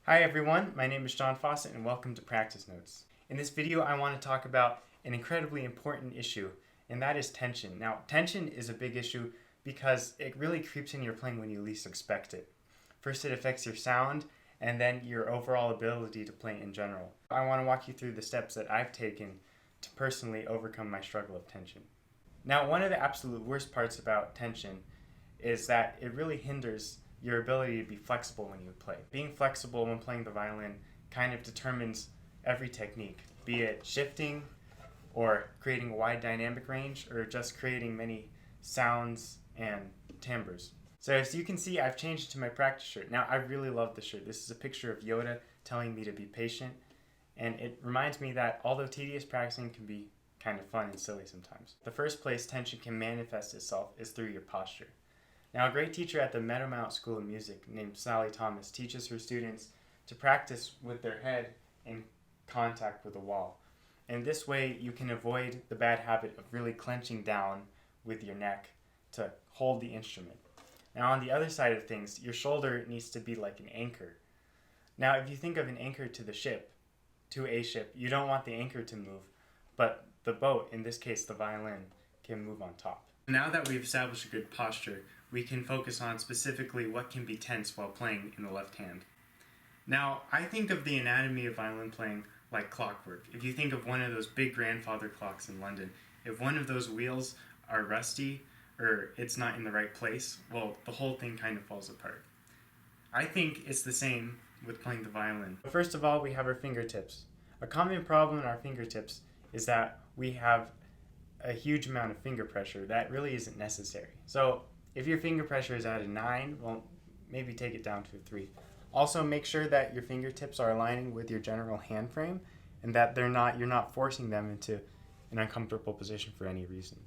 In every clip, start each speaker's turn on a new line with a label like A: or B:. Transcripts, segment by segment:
A: Hi everyone, my name is John Fawcett and welcome to Practice Notes. In this video I want to talk about an incredibly important issue, and that is tension. Now, tension is a big issue because it really creeps in your playing when you least expect it. First it affects your sound, and then your overall ability to play in general. I want to walk you through the steps that I've taken to personally overcome my struggle of tension. Now, one of the absolute worst parts about tension is that it really hinders your ability to be flexible when you play. Being flexible when playing the violin kind of determines every technique, be it shifting or creating a wide dynamic range or just creating many sounds and timbres. So as you can see, I've changed to my practice shirt. Now, I really love this shirt. This is a picture of Yoda telling me to be patient, and it reminds me that although tedious practicing can be kind of fun and silly sometimes. The first place tension can manifest itself is through your posture. Now, a great teacher at the Meadowmount School of Music named Sally Thomas teaches her students to practice with their head in contact with the wall. And this way you can avoid the bad habit of really clenching down with your neck to hold the instrument. Now, on the other side of things, your shoulder needs to be like an anchor. Now, if you think of an anchor to a ship, you don't want the anchor to move, but the boat, in this case the violin, can move on top. Now that we've established a good posture, we can focus on specifically what can be tense while playing in the left hand. Now, I think of the anatomy of violin playing like clockwork. If you think of one of those big grandfather clocks in London, if one of those wheels are rusty or it's not in the right place, well, the whole thing kind of falls apart. I think it's the same with playing the violin. First of all, we have our fingertips. A common problem in our fingertips is that we have a huge amount of finger pressure that really isn't necessary. So if your finger pressure is at a 9, well, maybe take it down to a 3. Also, make sure that your fingertips are aligning with your general hand frame and that you're not forcing them into an uncomfortable position for any reason.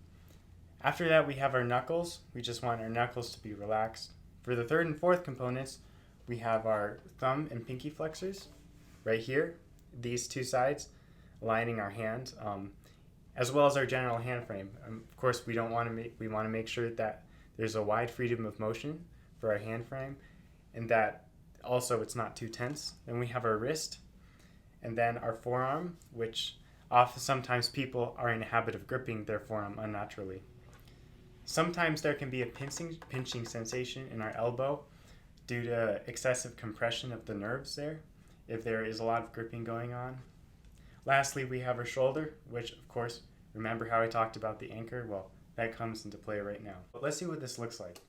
A: After that, we have our knuckles. We just want our knuckles to be relaxed. For the third and fourth components, we have our thumb and pinky flexors right here, these two sides, aligning our hand, as well as our general hand frame. Of course, we want to make sure that there's a wide freedom of motion for our hand frame, and that also it's not too tense. Then we have our wrist, and then our forearm, which sometimes people are in a habit of gripping their forearm unnaturally. Sometimes there can be a pinching sensation in our elbow due to excessive compression of the nerves there, if there is a lot of gripping going on. Lastly, we have our shoulder, which of course, remember how I talked about the anchor? Well, that comes into play right now. But let's see what this looks like.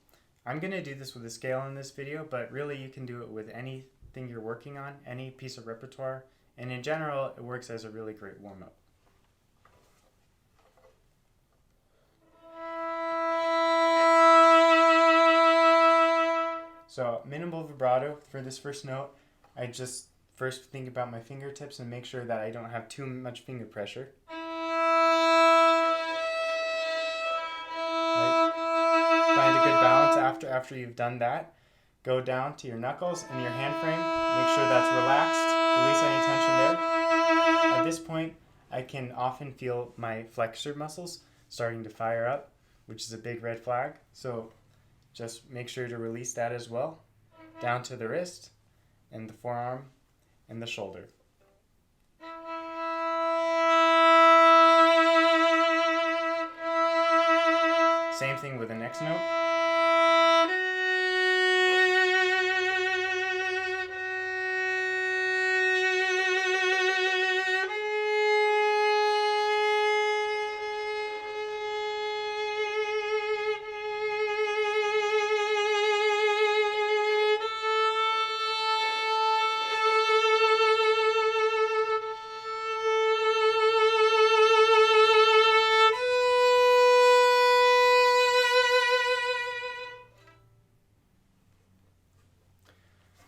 A: I'm going to do this with a scale in this video, but really you can do it with anything you're working on, any piece of repertoire, and in general it works as a really great warm-up. So minimal vibrato for this first note. I just first think about my fingertips and make sure that I don't have too much finger pressure. Find a good balance after you've done that. Go down to your knuckles and your hand frame. Make sure that's relaxed. Release any tension there. At this point, I can often feel my flexor muscles starting to fire up, which is a big red flag. So just make sure to release that as well. Down to the wrist and the forearm and the shoulder. Same thing with the next note.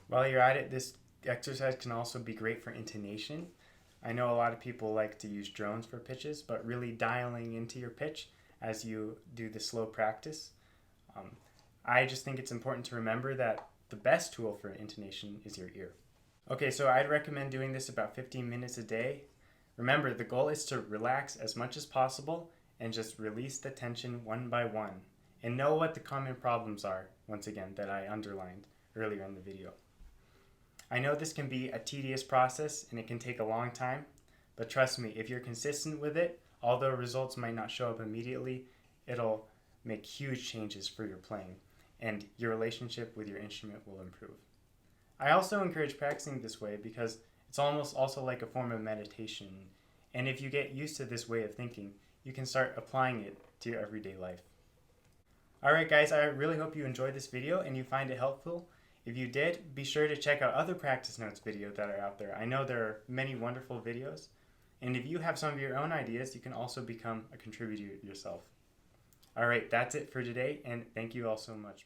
A: While you're at it, this exercise can also be great for intonation. I know a lot of people like to use drones for pitches, but really dialing into your pitch as you do the slow practice. I just think it's important to remember that the best tool for intonation is your ear. Okay, so I'd recommend doing this about 15 minutes a day. Remember, the goal is to relax as much as possible and just release the tension one by one. And know what the common problems are, once again, that I underlined earlier in the video. I know this can be a tedious process and it can take a long time, but trust me, if you're consistent with it, although results might not show up immediately, it'll make huge changes for your playing, and your relationship with your instrument will improve. I also encourage practicing this way because it's almost also like a form of meditation, and if you get used to this way of thinking, you can start applying it to your everyday life. Alright guys, I really hope you enjoyed this video and you find it helpful. If you did, be sure to check out other practice notes videos that are out there. I know there are many wonderful videos, and if you have some of your own ideas, you can also become a contributor yourself. Alright, that's it for today, and thank you all so much.